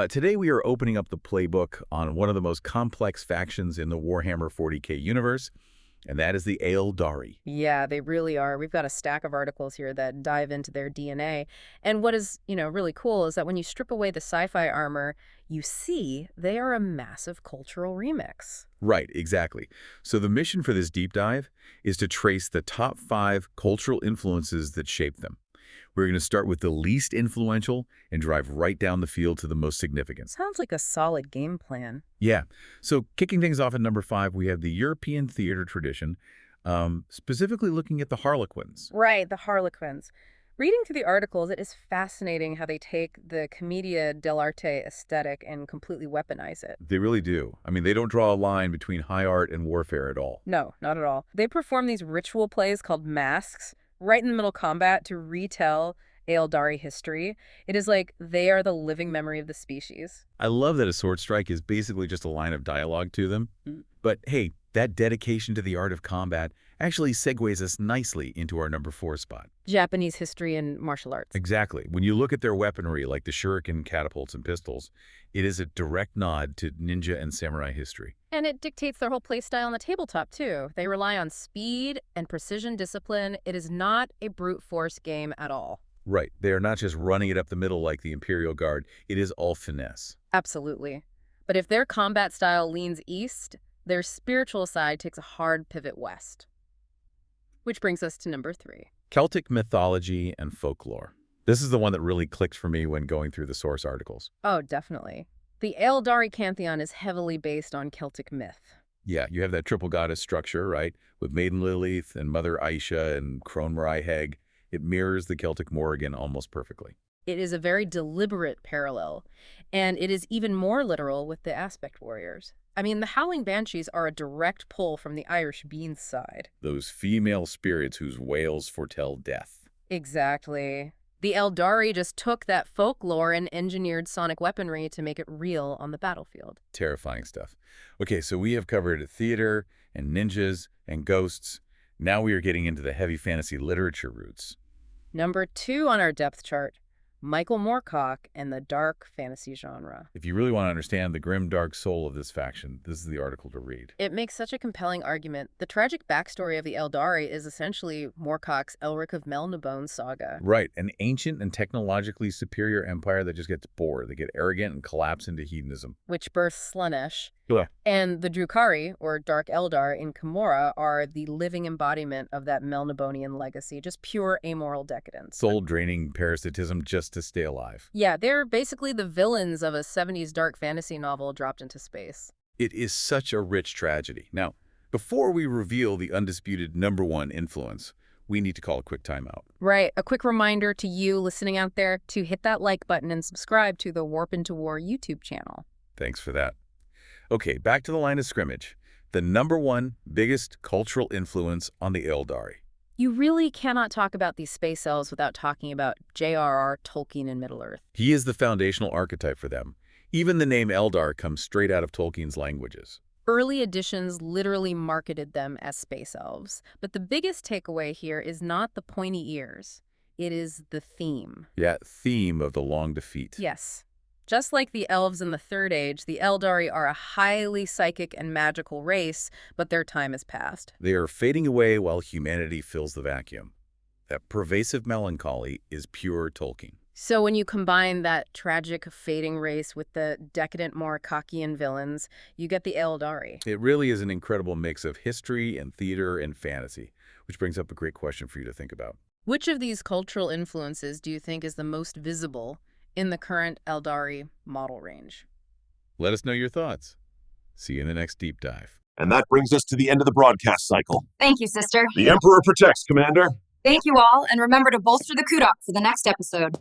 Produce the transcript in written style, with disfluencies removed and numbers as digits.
Today we are opening up the playbook on one of the most complex factions in the Warhammer 40k universe, and that is the Aeldari. Yeah, they really are. We've got a stack of articles here that dive into their DNA. And what is, really cool is that when you strip away the sci-fi armor, you see they are a massive cultural remix. Right, exactly. So the mission for this deep dive is to trace the top 5 cultural influences that shape them. We're going to start with the least influential and drive right down the field to the most significant. Sounds like a solid game plan. Yeah. So kicking things off at number 5, we have the European theater tradition, specifically looking at the Harlequins. Right, the Harlequins. Reading through the articles, it is fascinating how they take the commedia dell'arte aesthetic and completely weaponize it. They really do. I mean, they don't draw a line between high art and warfare at all. No, not at all. They perform these ritual plays called masks right in the middle of combat to retell Aeldari history. It is like they are the living memory of the species. I love that a sword strike is basically just a line of dialogue to them. But hey, that dedication to the art of combat actually segues us nicely into our number 4 spot. Japanese history and martial arts. Exactly. When you look at their weaponry, like the shuriken, catapults, and pistols, it is a direct nod to ninja and samurai history. And it dictates their whole play style on the tabletop, too. They rely on speed and precision discipline. It is not a brute force game at all. Right. They are not just running it up the middle like the Imperial Guard. It is all finesse. Absolutely. But if their combat style leans east, their spiritual side takes a hard pivot west. Which brings us to number 3. Celtic mythology and folklore. This is the one that really clicked for me when going through the source articles. Oh, definitely. The Aeldari pantheon is heavily based on Celtic myth. Yeah, you have that triple goddess structure, right? With Maiden Lilith and Mother Aisha and Crone Marai Heg. It mirrors the Celtic Morrigan almost perfectly. It is a very deliberate parallel, and it is even more literal with the aspect warriors. I mean, the Howling Banshees are a direct pull from the Irish Beans side. Those female spirits whose wails foretell death. Exactly. The Aeldari just took that folklore and engineered sonic weaponry to make it real on the battlefield. Terrifying stuff. Okay, so we have covered theater and ninjas and ghosts. Now we are getting into the heavy fantasy literature roots. Number 2 on our depth chart, Michael Moorcock and the dark fantasy genre. If you really want to understand the grim, dark soul of this faction, this is the article to read. It makes such a compelling argument. The tragic backstory of the Aeldari is essentially Moorcock's Elric of Melniboné saga. Right, an ancient and technologically superior empire that just gets bored. They get arrogant and collapse into hedonism. Which births Slaanesh. Yeah. And the Drukhari, or Dark Eldar, in Camorra are the living embodiment of that Melnibonian legacy, just pure amoral decadence. Soul-draining parasitism just to stay alive. Yeah, they're basically the villains of a 70s dark fantasy novel dropped into space. It is such a rich tragedy. Now, before we reveal the undisputed number 1 influence, we need to call a quick timeout. Right. A quick reminder to you listening out there to hit that like button and subscribe to the Warp into War YouTube channel. Thanks for that. Okay, back to the line of scrimmage. The number 1 biggest cultural influence on the Aeldari. You really cannot talk about these space elves without talking about J.R.R. Tolkien and Middle-earth. He is the foundational archetype for them. Even the name Eldar comes straight out of Tolkien's languages. Early editions literally marketed them as space elves. But the biggest takeaway here is not the pointy ears. It is the theme. Yeah, theme of the long defeat. Yes. Just like the elves in the Third Age, the Aeldari are a highly psychic and magical race, but their time is past. They are fading away while humanity fills the vacuum. That pervasive melancholy is pure Tolkien. So when you combine that tragic fading race with the decadent Moorcockian villains, you get the Aeldari. It really is an incredible mix of history and theater and fantasy, which brings up a great question for you to think about. Which of these cultural influences do you think is the most visible in the current Aeldari model range? Let us know your thoughts. See you in the next deep dive. And that brings us to the end of the broadcast cycle. Thank you, sister. The Emperor protects, Commander. Thank you all, and remember to bolster the Kudok for the next episode.